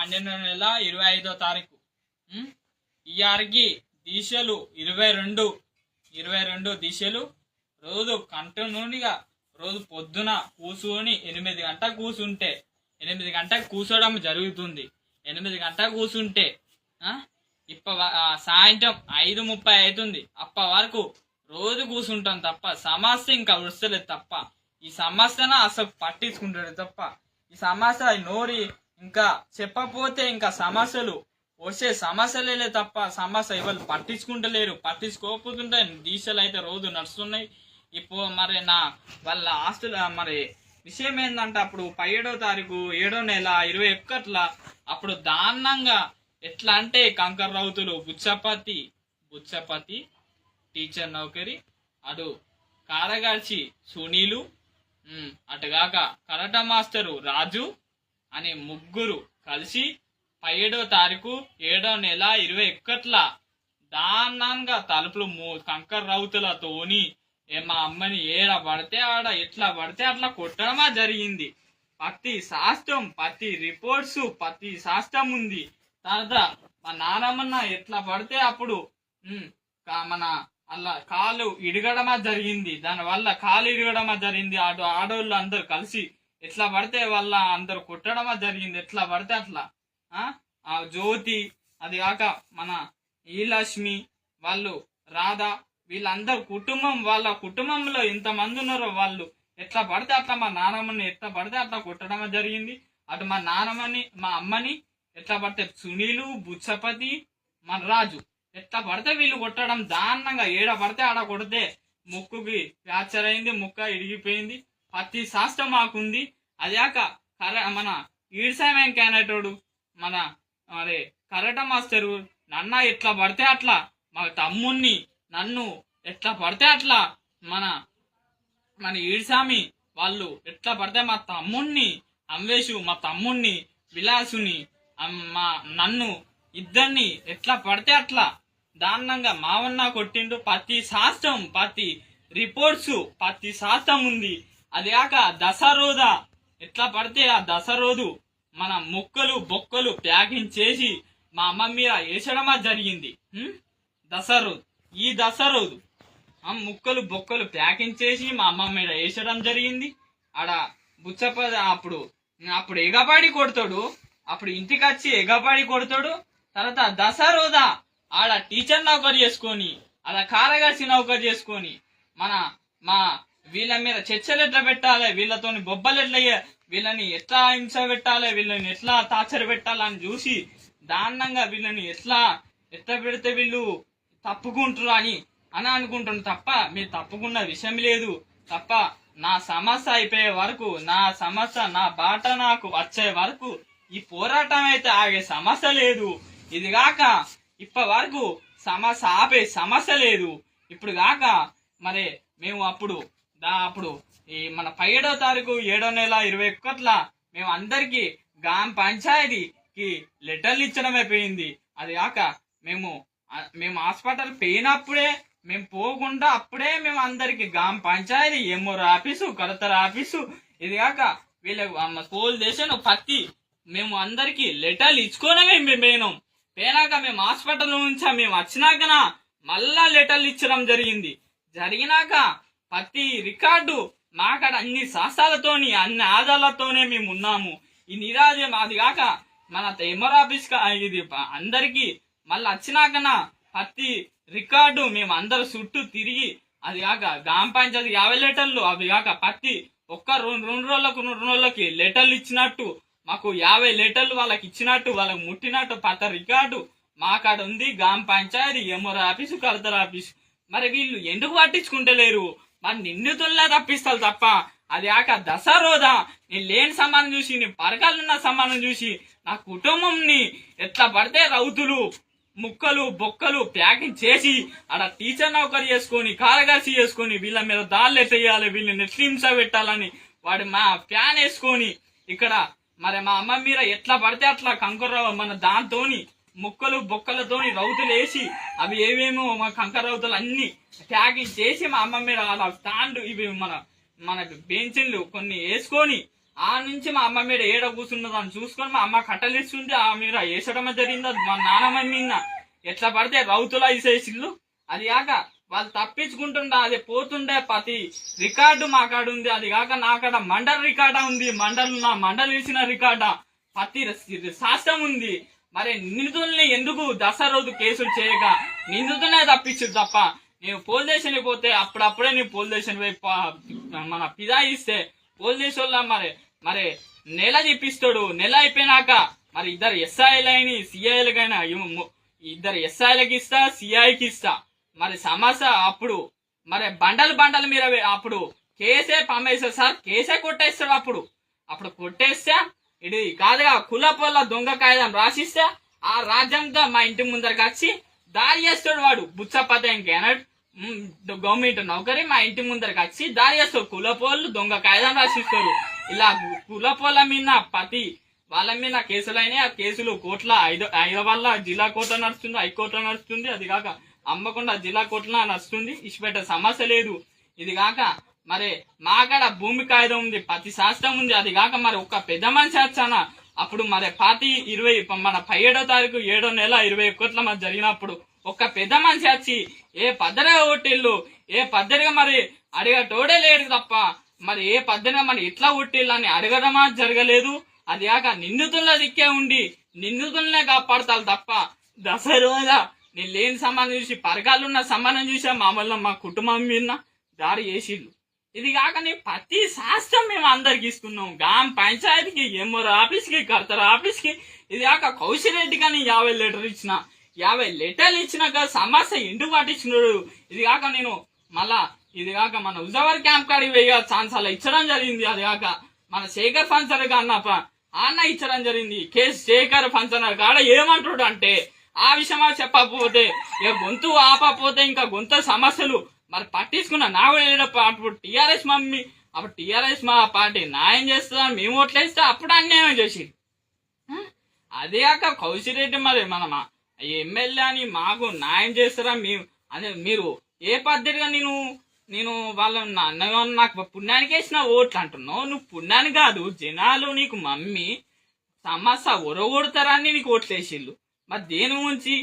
12/12/25 ఇయారికి దీక్షలు 22 దీక్షలు రోజు కంటిన్యూగా రోజు పొద్దున కూర్చుని 8 గంటలకు కూర్చుంటే 8 గంటలకు కూర్చోవడం జరుగుతుంది. 8 గంటలకు కూర్చుంటే సాయంత్రం 5:30 అవుతుంది. అప్ప వరకు రోజు కూర్చుంటాం తప్ప సమస్య ఇంకా వస్తలేదు తప్ప ఈ సమస్యను అసలు పట్టించుకుంటాడు తప్ప ఈ సమస్య నోరి ఇంకా చెప్పపోతే ఇంకా సమస్యలు వచ్చే సమస్యలే తప్ప సమస్య ఎవరు పట్టించుకుంటలేరు. పట్టించుకోకపోతుంటే దీక్షలు అయితే రోజు నడుస్తున్నాయి. ఇప్పుడు మరి వాళ్ళ ఆస్తుల మరి విషయం ఏంటంటే అప్పుడు 17వ తారీఖు 7వ నెల 21 అప్పుడు దారుణంగా ఎట్లా అంటే కంకర్ రౌతులు బుచ్చపతి టీచర్ నౌకరి అటు కారగాడ్చి సునీలు అటుగాక కరాట మాస్టరు రాజు అనే ముగ్గురు కలిసి 17వ తారీఖు 7వ నెల 21 దారుణంగా తలుపులు కంకర్ రౌతులతోని మా అమ్మని ఏడ పడితే ఆడ ఎట్లా పడితే అట్లా కొట్టడమా జరిగింది. ప్రతి శాస్త్రం ప్రతి రిపోర్ట్స్ ప్రతి శాస్త్రం ఉంది. తర్వాత మా నానమ్మన్న ఎట్లా పడితే అప్పుడు మన అలా కాలు ఇడగడమా జరిగింది. దానివల్ల కాలు ఇడగడమా జరిగింది. ఆడోళ్ళు అందరు కలిసి ఎట్లా పడితే వాళ్ళ అందరు కొట్టడమా జరిగింది. ఎట్లా పడితే అట్లా ఆ జ్యోతి అది కాక మన ఈలక్ష్మి వాళ్ళు రాధా వీళ్ళందరూ వాళ్ళ కుటుంబంలో ఇంతమంది ఉన్నారో వాళ్ళు ఎట్లా పడితే అట్లా మా నానమ్మని ఎట్లా పడితే అట్లా కొట్టడం జరిగింది. అటు మా నానమ్మని మా అమ్మని ఎట్లా పడితే సునీలు బుచ్చపతి మన రాజు ఎట్లా పడితే వీళ్ళు కొట్టడం దారుణంగా ఏడ పడితే ఆడ కొడితే ముక్కుకి ఫ్రాక్చర్ అయింది. ముక్క ఇడిగిపోయింది. ప్రతి శాస్త్రం మాకుంది. అదాక మన ఈడ్సామేం క్యానటోడు మన మరి కరాట మాస్టరు నన్న ఎట్లా పడితే అట్లా మా తమ్ముణ్ణి నన్ను ఎట్లా పడితే అట్లా మన ఈడ్సామి వాళ్ళు ఎట్లా పడితే మా తమ్ముణ్ణి అన్వేషు మా తమ్ముణ్ణి విలాసుని నన్ను ఇద్దరిని ఎట్లా పడితే అట్లా దారుణంగా మావన్న కొట్టిండు. ప్రతి శాస్త్రం ప్రతి రిపోర్ట్స్ ప్రతి శాస్త్రం ఉంది. అది కాక దసరోదా ఎట్లా పడితే ఆ దసరోజు మన ముక్కలు బొక్కలు ప్యాకింగ్ చేసి మా అమ్మ మీద వేసడమా జరిగింది. దసరోజు ఈ దసరోజు ముక్కలు బొక్కలు ప్యాకింగ్ చేసి మా అమ్మ మీద వేసడం జరిగింది. ఆడ బుచ్చపద అప్పుడు ఎగబాడి కొడతాడు. అప్పుడు ఇంటికి వచ్చి ఎగబాడి కొడతాడు. తర్వాత దసరోదా ఆడ టీచర్ నౌకరు చేసుకొని ఆడ కారగాసి నౌకరు చేసుకొని మా వీళ్ళ మీద చర్చలు ఎట్లా పెట్టాలి, వీళ్ళతోని బొబ్బలు ఎట్లా వీళ్ళని ఎట్లా హింస పెట్టాలి, వీళ్ళని ఎట్లా టార్చర్ పెట్టాలని చూసి దారుణంగా వీళ్ళని ఎట్లా పెడితే వీళ్ళు తప్పుకుంటారు అని అనుకుంటున్నాను తప్ప మీరు తప్పుకున్న విషయం లేదు తప్ప నా సమస్య అయిపోయే వరకు నా సమస్య నా బాట నాకు వచ్చే వరకు ఈ పోరాటం అయితే ఆగే సమస్య లేదు. ఇది కాక ఇప్పటి వరకు సమస్య ఆపే సమస్య లేదు. ఇప్పుడు కాక మరి మేము అప్పుడు ఈ మన 17వ తారీఖు 7వ నెల 21 మేము అందరికి గ్రామ పంచాయతీకి లెటర్లు ఇచ్చడం అయిపోయింది. అది కాక మేము హాస్పిటల్ పోయినప్పుడే మేము పోకుండా అప్పుడే మేము అందరికి గ్రామ పంచాయతీ ఎంఆర్ ఆఫీసు కలెక్టర్ ఆఫీసు ఇది కాక వీళ్ళకి పోలీస్ స్టేషన్ పత్తి మేము అందరికి లెటర్లు ఇచ్చుకోనే మేము పోయినాక మేము హాస్పిటల్ నుంచి మేము వచ్చినాకన మళ్ళా లెటర్లు ఇచ్చడం జరిగినాక ప్రతి రికార్డు మాకాడ అన్ని శాస్త్రాలతోని అన్ని ఆధారాలతోనే మేము ఉన్నాము. ఈ నిరాజం అది కాక మన ఎంఆర్ ఆఫీస్ ఇది అందరికి మళ్ళీ వచ్చినాకన ప్రతి రికార్డు మేము అందరు చుట్టూ తిరిగి అది కాక గ్రామ పంచాయతీ 50 లెటర్లు అవి కాక ప్రతి ఒక్క 2 రోజులకి లెటర్లు ఇచ్చినట్టు మాకు 50 లెటర్లు వాళ్ళకి ఇచ్చినట్టు వాళ్ళకి ముట్టినట్టు ప్రతి రికార్డు మా కాడ ఉంది. గ్రామ పంచాయతీ ఎంఆర్ ఆఫీసు కలెక్టర్ ఆఫీసు మరి వీళ్ళు ఎందుకు పట్టించుకుంటలేరు? మరి నిందితుల్లా తప్పిస్తారు తప్ప అది కాక దసరోదా నేను లేని సమానం చూసి నేను పరకాలున్న సమానం చూసి నా కుటుంబంని ఎట్లా పడితే రౌతులు ముక్కలు బొక్కలు ప్యాకింగ్ చేసి ఆడ టీచర్ నౌకరు చేసుకొని కారగాసి చేసుకొని వీళ్ళ మీద దాళ్ళు ఎట్టేయాలి వీళ్ళని హింస పెట్టాలని వాడు మా ప్యాన్ వేసుకొని ఇక్కడ మరి మా అమ్మ మీద ఎట్లా పడితే అట్లా కంకర మన దాంతోని ముక్కలు బొక్కలతోని రౌతులు వేసి అవి ఏవేమో మా కంకర రౌతులు అన్ని ప్యాకింగ్ చేసి మా అమ్మ మీద అలా స్టాండ్ ఇవి మన బెంచీలు కొన్ని వేసుకొని ఆ నుంచి మా అమ్మ మీద ఏడ కూర్చున్నది అని చూసుకొని మా అమ్మ కట్టలిస్తుంది ఆ మీద వేసడం జరిగింది. అది మా నాన్నమ్మ మీద ఎట్లా పడితే రౌతులా వేసేసిళ్ళు. అది కాక వాళ్ళు తప్పించుకుంటుండే అది పోతుండే ప్రతి రికార్డు మా కాడ ఉంది. అది కాక నా కాడ మండల్ రికార్డా ఉంది. నా మండల్ ఇచ్చిన రికార్డా ప్రతి శాస్త్రం ఉంది. మరి నిందితుల్ని ఎందుకు దసరా రోజు కేసులు చేయక నిందితునే తప్పించు తప్ప నేను పోలీస్ స్టేషన్ పోతే అప్పుడప్పుడే నేను పోలీస్ స్టేషన్ మన పిదా ఇస్తే పోలీస్ వాళ్ళ మరి నెల చెప్పిస్తాడు. నెల అయిపోయినాక మరి ఇద్దరు ఎస్ఐలైన సిఐలకైనా ఇద్దరు ఎస్ఐలకి ఇస్తా సిఐకి ఇస్తా. మరి సమస్య అప్పుడు మరి బండలు మీద అప్పుడు కేసే పంపేస్తారు సార్. కేసే కొట్టేస్తాడు. అప్పుడు కొట్టేస్తే ఇది కాదుగా కులపోళ్ళ దొంగ కాగితం రాసిస్తే ఆ రాజ్యంతో మా ఇంటి ముందరికి వచ్చి దారి చేస్తాడు వాడు. బుచ్చపతంకి గవర్నమెంట్ నౌకరి మా ఇంటి ముందరికి వచ్చి దారి చేస్తాడు. కులపోళ్ళు దొంగ కాగితం రాసిస్తారు. ఇలా కులపోళ్ళ మీద ప్రతి వాళ్ళ మీద కేసులైనా ఆ కేసులు కోట్ల హైదరాబాద్ జిల్లా కోర్టులో నడుస్తుంది, హైకోర్టులో నడుస్తుంది. అది కాక అమ్మకుండా జిల్లా కోర్టులో నడుస్తుంది. ఇచ్చిపెట్ట సమస్య లేదు. ఇది కాక మరి మాకాడ భూమి కాయిదా ఉంది, ప్రతి శాస్త్రం ఉంది. అది కాక మరి ఒక పెద్ద మనిషి వచ్చానా అప్పుడు మరి పార్టీ 17వ తారీఖు 7వ నెల 21 మరి జరిగినప్పుడు ఒక పెద్ద మనిషి వచ్చి ఏ పద్దరిగా కొట్టిళ్ళు ఏ పద్దరిగా మరి అడిగటోడే లేడు తప్ప మరి ఏ పద్దరిగా మరి ఎట్లా కొట్టిళ్ళు అని అడగడమా జరగలేదు. అది కాక నిందితుల దిక్కే ఉండి నిందితులనే కాపాడతారు తప్ప దసరా రోజుగా నేను లేని సంబంధం చూసి పరకాలున్న సంబంధం చూసా మామూలు మా కుటుంబం మీద దారి చేసిళ్ళు. ఇది కాక ప్రతి శాస్త్రం మేము అందరికి ఇస్తున్నాం. గ్రామ పంచాయతీకి ఎంఆర్ ఆఫీస్కి కర్తర్ ఆఫీస్కి. ఇది కాక కౌశిరెడ్డి కానీ 50 లెటర్లు ఇచ్చిన 50 లెటర్లు ఇచ్చినాక సమస్య ఎందుకు పట్టించినాడు. ఇది కాక నేను మళ్ళా ఇది కాక మన ఉజవర్ క్యాంప్ కాడికి పోయి ఛాన్స్ అలా ఇచ్చడం జరిగింది. అది కాక మన శేఖర్ ఫంక్షన్ అన్న ఇచ్చడం జరిగింది. కేసు శేఖర్ ఫంక్షన్ కాడ ఏమంటాడు అంటే ఆ విషయమా చెప్పకపోతే ఇక గొంతు ఆపకపోతే ఇంకా గొంతు సమస్యలు మరి పట్టించుకున్న అప్పుడు టీఆర్ఎస్ మమ్మీ అప్పుడు టీఆర్ఎస్ మా పార్టీ న్యాయం చేస్తుందని మేము ఓట్లేస్తే అప్పుడు అన్యాయం చేసి అదే కాక కౌశిరెడ్డి మరి మన ఎమ్మెల్యే అని మాకు న్యాయం చేస్తారా మేము అదే మీరు ఏ పద్ధతిగా నేను వాళ్ళ నాకు పుణ్యానికి వేసిన ఓట్లు అంటున్నావు. నువ్వు పుణ్యానికి కాదు జనాలు నీకు మమ్మీ సమస్య ఒరగొడతారని నీకు ఓట్లు వేసిళ్ళు. మరి దేని గురించి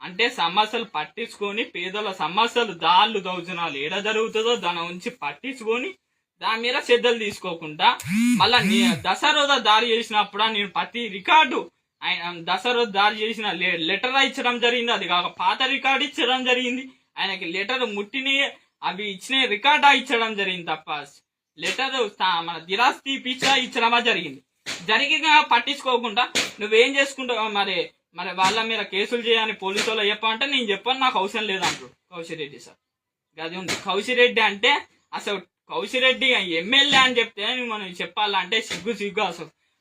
అంటే సమస్యలు పట్టించుకొని పేదల సమస్యలు దాళ్ళు దౌర్జనాలు ఏడ జరుగుతుందో దాని నుంచి పట్టించుకొని దాని మీద శ్రద్ధలు తీసుకోకుండా మళ్ళా దసరా రోజు దారి చేసినప్పుడు నేను ప్రతి రికార్డు ఆయన దసరా రోజు దారి చేసిన లెటర్ ఇచ్చడం జరిగింది. అది కాక పాత రికార్డు ఇచ్చడం జరిగింది. ఆయనకి లెటర్ ముట్టిని అవి ఇచ్చిన రికార్డా ఇచ్చడం జరిగింది తప్ప లెటర్ మన దిరాస్తి పిచ్చా ఇచ్చడమా జరిగిన పట్టించుకోకుండా నువ్వేం చేసుకుంటావు మరి వాళ్ళ మీద కేసులు చేయని పోలీసు వాళ్ళు చెప్పంటే నేను చెప్పాను నాకు అవసరం లేదంటారు కౌశిరెడ్డి సార్. అది ఉంది కౌశిరెడ్డి అంటే అసలు కౌశిరెడ్డి ఎమ్మెల్యే అని చెప్తే మనం చెప్పాలంటే సిగ్గు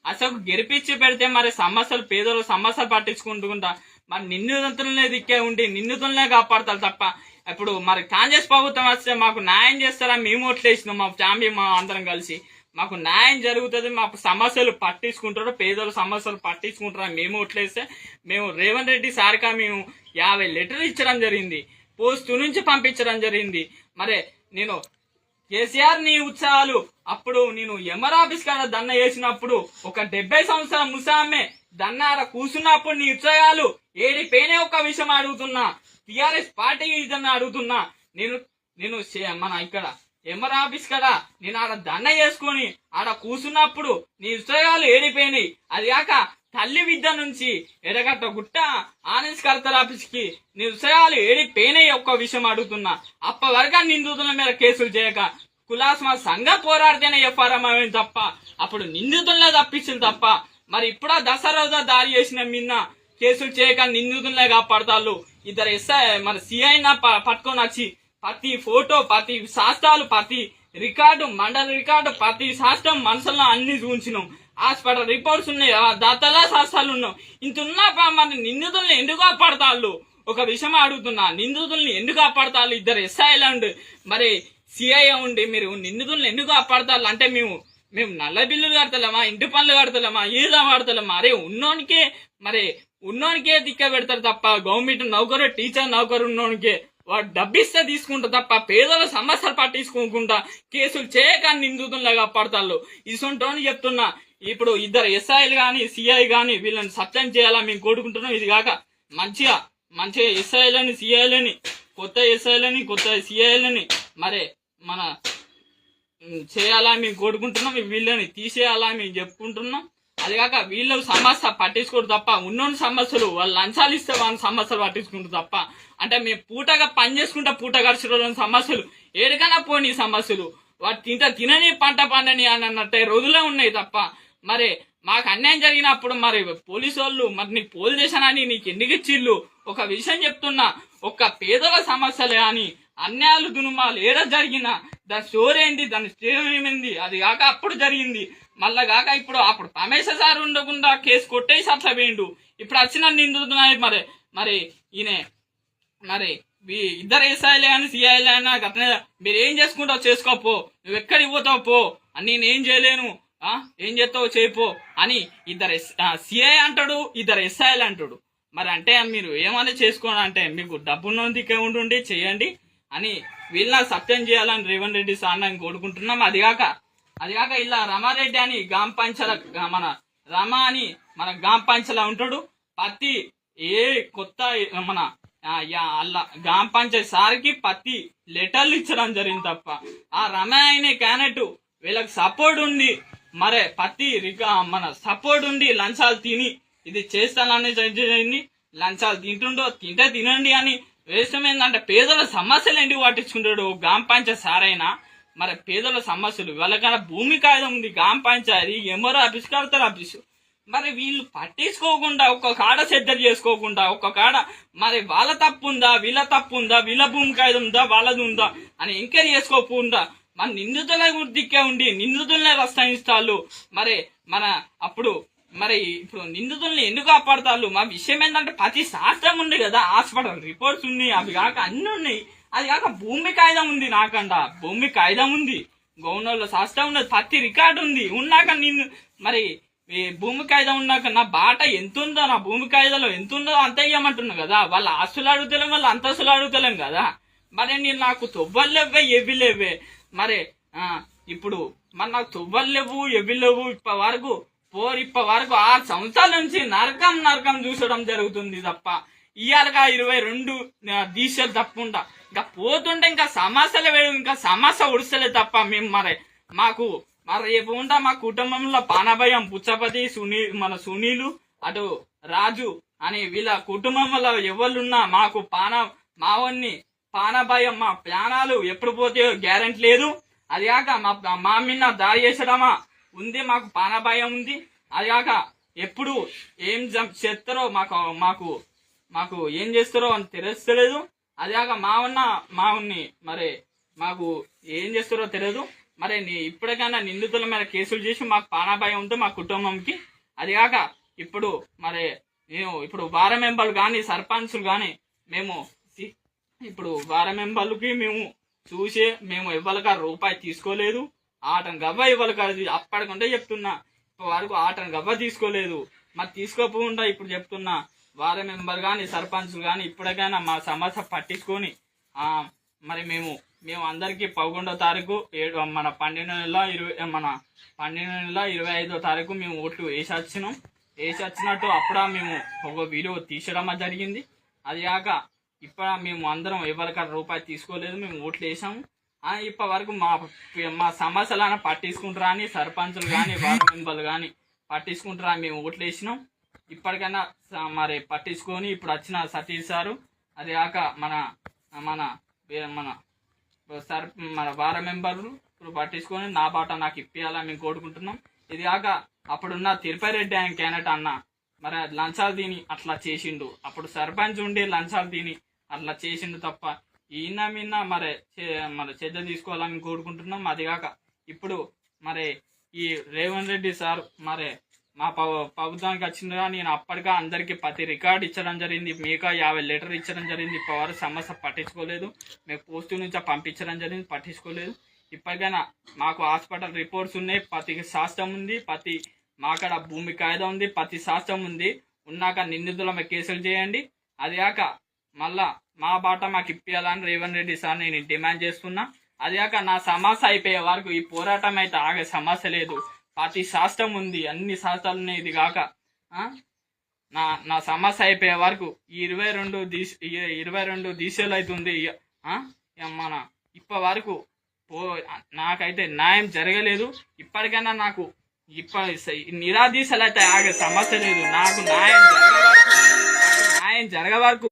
అసలు గెలిపించి పెడితే మరి సమస్యలు పేదలు సమస్యలు పట్టించుకుంటుకుంటా మరి నిందితులనే దిక్కే ఉండి నిందితులనే కాపాడతారు తప్ప ఇప్పుడు మరి కాంగ్రెస్ ప్రభుత్వం వస్తే మాకు న్యాయం చేస్తారా మేము ఓట్లేసినాం మా ఫ్యామిలీ మా అందరం కలిసి మాకు న్యాయం జరుగుతుంది మాకు సమస్యలు పట్టించుకుంటారు పేదల సమస్యలు పట్టించుకుంటారా మేము ఓట్లేస్తే మేము రేవంత్ రెడ్డి సార్గా మేము 50 లెటర్లు ఇచ్చడం జరిగింది. పోస్టు నుంచి పంపించడం జరిగింది. మరి నేను కేసీఆర్ నీ ఉత్సాహాలు అప్పుడు నేను ఎంఆర్ ఆఫీస్ కాడ దండ వేసినప్పుడు ఒక 70 సంవత్సరాల ముసామే దన్నార కూర్చున్నప్పుడు నీ ఉత్సాహాలు ఏడిపోయినే ఒక విషయం అడుగుతున్నా. టిఆర్ఎస్ పార్టీ ఇదన్నా అడుగుతున్నా. నేను మన ఇక్కడ ఎంఆర్ ఆఫీస్ కదా నేను ఆడ దండ చేసుకొని ఆడ కూర్చున్నప్పుడు నీ ఉత్సాహాలు ఏడిపోయినాయి. అది కాక తల్లి విద్య నుంచి ఎడగట్ట గుట్ట ఆనంద్ కర్తర్ ఆఫీస్ కి నీ ఉత్సాహాలు ఏడిపోయినాయి ఒక్క విషయం అడుగుతున్నా. అప్పటి వరకు నిందితుల మీద కేసులు చేయక కులాస్మా సంఘ పోరాడితేనే ఎఫ్ఆర్ఎం తప్ప అప్పుడు నిందితులనే తప్పించింది తప్ప మరి ఇప్పుడు దసరా రోజు దారి చేసిన మిన్న కేసులు చేయక నిందితులనే కాపాడతాళ్ళు. ఇద్దరు ఎస్ఐ మన సిఐ పట్టుకొని వచ్చి ప్రతి ఫోటో ప్రతి శాస్త్రాలు ప్రతి రికార్డు మండల రికార్డు ప్రతి శాస్త్రం మనసులో అన్ని చూపించినాం. హాస్పిటల్ రిపోర్ట్స్ ఉన్నాయి దాతలా శాస్త్రాలు ఉన్నాం. ఇంత ఉన్నా మరి నిందితుల్ని ఎందుకు కాపాడతాళ్ళు ఒక విషయం అడుగుతున్నా. నిందితుల్ని ఎందుకు కాపాడతాళ్ళు ఇద్దరు ఎస్ఐలా ఉండి మరి సిఐ ఉండి మీరు నిందితుల్ని ఎందుకు కాపాడతాళ్ళు అంటే మేము నల్ల బిల్లులు కడతలేమా ఇంటి పనులు కడతలేమా ఏదో వాడతలేమా అరే ఉన్నోనికే దిక్క పెడతారు తప్ప గవర్నమెంట్ నౌకరు టీచర్ నౌకరు ఉన్నోనికే వాడు డబ్బిస్తే తీసుకుంటా తప్ప పేదల సమస్యలు పట్టించుకోకుండా కేసులు చేయక నిందితులుగా పడతాళ్ళు. ఇసుంటోని చెప్తున్నా, ఇప్పుడు ఇద్దరు ఎస్ఐలు కానీ సిఐ కానీ వీళ్ళని సత్యం చేయాలని మేము కోరుకుంటున్నాం. ఇది కాక మంచిగా ఎస్ఐలని సిఐలని కొత్త ఎస్ఐలని కొత్త సిఐలని మరి మన చేయాలని మేము కోరుకుంటున్నాం. వీళ్ళని తీసేయాలని మేము చెప్పుకుంటున్నాం. అది కాక వీళ్ళు సమస్య పట్టించుకోరు తప్ప ఉన్నోని సమస్యలు వాళ్ళు లంచాలు ఇస్తే వాళ్ళ సమస్యలు పట్టించుకుంటారు తప్ప, అంటే మేము పూటగా పని చేసుకుంటా పూట గడిచిన సమస్యలు ఏడికైనా పోనీ సమస్యలు వాటి తినని పంట పండని అని అన్నట్టే రోజులే ఉన్నాయి తప్ప, మరి మాకు అన్యాయం జరిగినప్పుడు మరి పోలీసు వాళ్ళు మరి నీకు పోలీస్ స్టేషన్ అని నీకు ఎందుకు ఇచ్చిళ్ళు? ఒక విషయం చెప్తున్నా, ఒక్క పేదల సమస్యలే అని అన్యాయాలు దునుమాలు ఏదో జరిగినా దాని స్టోరీ ఏంది, దాని స్టేమ్ ఏమైంది, అది కాక అప్పుడు జరిగింది. మళ్ళా కాక అప్పుడు పరమేశ్వర సార్ ఉండకుండా కేసు కొట్టేసి అట్లా వేయండు. ఇప్పుడు వచ్చిన నిందుతున్నాయి మరి ఈయన మరి ఇద్దరు ఎస్ఐలే కానీ సిఐలే అయినా అట్లనే మీరు ఏం చేసుకుంటావు చేసుకోపో, నువ్వు ఎక్కడికి పోతావు పో, నేనేం చేయలేను, ఏం చేస్తావు చేయిపో అని ఇద్దరు సిఐ అంటాడు, ఇద్దరు ఎస్ఐలు అంటాడు. మరి అంటే మీరు ఏమైనా చేసుకోండి, అంటే మీకు డబ్బున్నదికే ఉండి చేయండి అని వీళ్ళ సత్యం చేయాలని రేవంత్ రెడ్డి సార్ అని కోరుకుంటున్నాం. అది కాక ఇలా రమారెడ్డి అని గాం పంచల మన రమ అని మన గాం పంచల ఉంటాడు. ప్రతి ఏ కొత్త మన అలా గాం పంచాయత్ సార్కి ప్రతి లెటర్లు ఇచ్చడం జరిగింది తప్ప ఆ రమ అయిన క్యానెట్ వీళ్ళకి సపోర్ట్ ఉంది, మరే ప్రతి మన సపోర్ట్ ఉంది. లంచాలు తిని ఇది చేస్తానని జరిగింది, లంచాలు తింటే తినండి అని వేషం ఏంటంటే పేదల సమస్యలు ఎందుకు పట్టించుకుంటాడు గ్రామ పంచాయతీ సారైనా? మరి పేదల సమస్యలు వాళ్ళకన్నా భూమి కాగితం ఉంది, గ్రామ పంచాయతీ ఎవరో ఆఫీస్ కడతారు ఆఫీసు, మరి వీళ్ళు పట్టించుకోకుండా ఒక్క కాడ సెద్దరు చేసుకోకుండా ఒక్క కాడ మరి వాళ్ళ తప్పు ఉందా వీళ్ళ తప్పు ఉందా, వీళ్ళ భూమి కాగితం ఉందా వాళ్ళది ఉందా అని ఎంక్వైరీ చేసుకోకుండా మన నిందితుల దిక్కే ఉండి నిందితులనే రస్తాయిస్తాళ్ళు. ఇప్పుడు నిందితుల్ని ఎందుకు కాపాడతారు? మా విషయం ఏంటంటే ప్రతి శాస్త్రం ఉంది కదా, హాస్పిటల్ రిపోర్ట్స్ ఉన్నాయి, అవి కాక అన్ని ఉన్నాయి. అది కాక భూమి కాగితం ఉంది, నాకంట భూమి కాగితం ఉంది, గవర్నర్లో శాస్త్రం ఉన్నది, ప్రతి రికార్డు ఉంది. ఉన్నాక మరి భూమి కాగితం ఉన్నాక నా బాట ఎంత ఉందో, నా భూమి కాగితంలో ఎంత ఉందో అంత ఇయ్యమంటున్నా కదా. వాళ్ళ ఆస్తులు అడుగుతలేం, వాళ్ళ అంతస్తులు అడుగుతలేం కదా. మరి నేను నాకు తొవ్వలు లేవే ఎవి లేవే ఇప్పుడు నాకు తొవ్వలు లేవు ఎవి లేవు. ఇప్పటి వరకు 6 సంవత్సరాల నుంచి నరకం చూసడం జరుగుతుంది తప్ప ఇవాళగా 22 దీక్షలు తప్పకుండా ఇంకా పోతుంటే ఇంకా సమస్యలు ఇంకా సమస్య ఉడిస్తలే తప్ప మేము మాకు రేపు ఉంటా మా కుటుంబంలో పానభయం పుచ్చపతి సునీలు అటు రాజు అని వీళ్ళ కుటుంబంలో ఎవరున్నా మాకు మావన్ని పానభయం, మా ప్రాణాలు ఎప్పుడు పోతాయో గ్యారెంటీ లేదు. అది కాక మా మీద దాడి చేసడమా ఉంది, మాకు పానభయం ఉంది. అది కాక ఎప్పుడు ఏం చేస్తారో మాకు ఏం చేస్తారో అని తెలుస్తలేదు. అది కాక మావుని మరి మాకు ఏం చేస్తారో తెలియదు. మరి ఇప్పటికైనా నిందితుల మీద కేసులు చేసి మాకు పానాభయం ఉంటే మా కుటుంబంకి. అది కాక ఇప్పుడు ఇప్పుడు వార్డు మెంబర్లు కానీ సర్పంచులు కానీ ఇప్పుడు వార్డు మెంబర్లకి మేము ఇవ్వలక రూపాయి తీసుకోలేదు, ఆటం గవ్వ ఇవ్వలక అప్పటికంటే చెప్తున్నా వరకు ఆటం గవ్వ తీసుకోలేదు. మరి తీసుకోకుండా ఇప్పుడు చెప్తున్నా వార్డు మెంబర్ కానీ సర్పంచులు కానీ ఇప్పటికైనా మా సమస్య పట్టించుకొని మరి మేము అందరికీ 11వ తారీఖు మన 12/25 తారీఖు మేము ఓట్లు వేసి వచ్చినట్టు అప్పుడ మేము ఒక వీడియో తీసడం జరిగింది. అది కాక ఇప్పుడు మేము అందరం ఎవరికైనా రూపాయి తీసుకోలేదు, మేము ఓట్లు వేసాము. ఇప్పటి వరకు మా సమస్యలను పట్టించుకుంటారా అని సర్పంచులు కానీ వార్డు మెంబర్లు కానీ పట్టించుకుంటారా అని మేము ఓట్లు వేసినాం. ఇప్పటికైనా మరి పట్టించుకొని ఇప్పుడు వచ్చిన సతీష్ సారు అది కాక మన వార్డు మెంబర్లు ఇప్పుడు పట్టించుకొని నా బాట నాకు ఇప్పియాలని మేము కోరుకుంటున్నాం. ఇది కాక అప్పుడున్న తిరుపతి రెడ్డి ఆయన క్యానెట్ అన్న మరి లంచాలు తిని అట్లా చేసిండు, అప్పుడు సర్పంచ్ ఉండి లంచాలు తిని అట్లా చేసిండు తప్ప ఈయన మీద మరి చర్య తీసుకోవాలని కోరుకుంటున్నాం. అది కాక ఇప్పుడు మరి ఈ రేవంత్ రెడ్డి సార్ మరి మా ప్రభుత్వానికి వచ్చిందిగా నేను అప్పటిగా అందరికీ ప్రతి రికార్డు ఇచ్చడం జరిగింది, మీకు 50 లెటర్ ఇచ్చడం జరిగింది. ఇప్పటివరకు సమస్య పట్టించుకోలేదు, మీకు పోస్టు నుంచి పంపించడం జరిగింది, పట్టించుకోలేదు. ఇప్పటికైనా మాకు హాస్పిటల్ రిపోర్ట్స్ ఉన్నాయి, ప్రతి శాస్త్రం ఉంది, మాకడ భూమి కాయిదా ఉంది, ప్రతి శాస్త్రం ఉంది. ఉన్నాక నిందితుల కేసులు చేయండి. అది కాక మళ్ళా మా బాట మాకు ఇప్పియాలని రేవంత్ రెడ్డి సార్ నేను డిమాండ్ చేస్తున్నా. అది కాక నా సమస్య అయిపోయే వరకు ఈ పోరాటం అయితే ఆగే సమస్య లేదు. ప్రతి శాస్త్రం ఉంది, అన్ని శాస్త్రాలు ఉన్నాయి. ఇది కాక నా సమస్య అయిపోయే వరకు ఈ 22 దిశలు అవుతుంది. మన ఇప్పటి వరకు నాకైతే న్యాయం జరగలేదు. ఇప్పటికైనా నాకు నిరాదీశలు అయితే ఆగే సమస్య లేదు. నాకు న్యాయం జరగ వరకు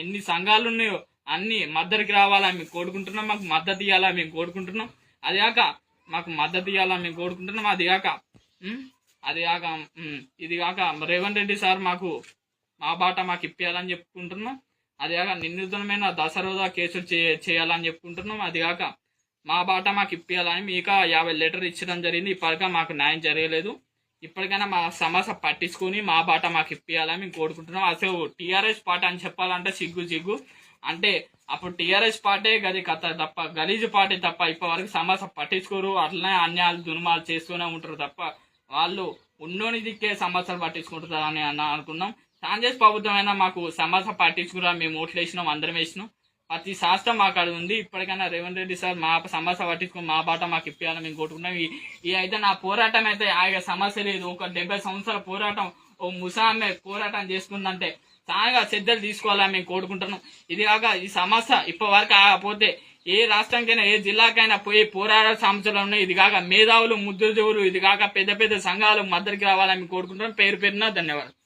ఎన్ని సంఘాలు ఉన్నాయో అన్ని మద్దతుకి రావాలా మేము కోరుకుంటున్నాం. మాకు మద్దతు ఇవ్వాలా మేము కోరుకుంటున్నాం. అది కాక మాకు మద్దతు ఇవ్వాలా మేము కోరుకుంటున్నాం. ఇది కాక రేవంత్ రెడ్డి సార్ మాకు మా బాట మాకు ఇప్పియాలని చెప్పుకుంటున్నాం. అది కాక నిందితులమైన దశరోజా కేసులు చేయాలని చెప్పుకుంటున్నాం. అది కాక మా బాట మాకు ఇప్పియాలని మీకు 50 లెటర్ ఇచ్చడం జరిగింది. ఇప్పటికా మాకు న్యాయం జరగలేదు. ఇప్పటికైనా మా సమస్య పట్టించుకొని మా బాట మాకు ఇప్పియాలని మేము కోరుకుంటున్నాం. అసలు టీఆర్ఎస్ పార్టీ అని చెప్పాలంటే సిగ్గు. అంటే అప్పుడు టీఆర్ఎస్ పార్టీ గది కథ తప్ప గలీజు పార్టీ తప్ప ఇప్పటి వరకు సమస్య పట్టించుకోరు. అట్లనే అన్యాయాలు దుర్మాలు చేస్తూనే ఉంటారు తప్ప వాళ్ళు ఉన్నోని దిక్కే సమస్యలు పట్టించుకుంటారు అని అనుకున్నాం. కాంగ్రెస్ ప్రభుత్వం అయినా మాకు సమస్య పట్టించుకురా, మేము ఓట్లు వేసినాం, అందరం వేసినాం. ప్రతి శాస్త్రం మాకు అది ఉంది. ఇప్పటికైనా రేవంత్ రెడ్డి సార్ మా సమస్య పట్టించుకుని మా బాట మాకు ఇప్పియాలని మేము కోరుకుంటున్నాం. ఈ అయితే నా పోరాటం అయితే ఆగే సమస్య లేదు. ఒక 70 సంవత్సరాల పోరాటం ఓ ముసామే పోరాటం చేసుకుందంటే చాలా శ్రద్ధలు తీసుకోవాలని మేము కోరుకుంటున్నాం. ఇది కాక ఈ సమస్య ఇప్పటి వరకు ఆగపోతే ఏ రాష్ట్రానికైనా ఏ జిల్లాకైనా పోయి పోరాట సమస్యలు ఉన్నాయి. ఇది కాక మేధావులు ముద్దుజోవులు ఇది కాక పెద్ద సంఘాలు మద్దతుకి రావాలని మేము కోరుకుంటున్నాం. పేరున ధన్యవాదాలు.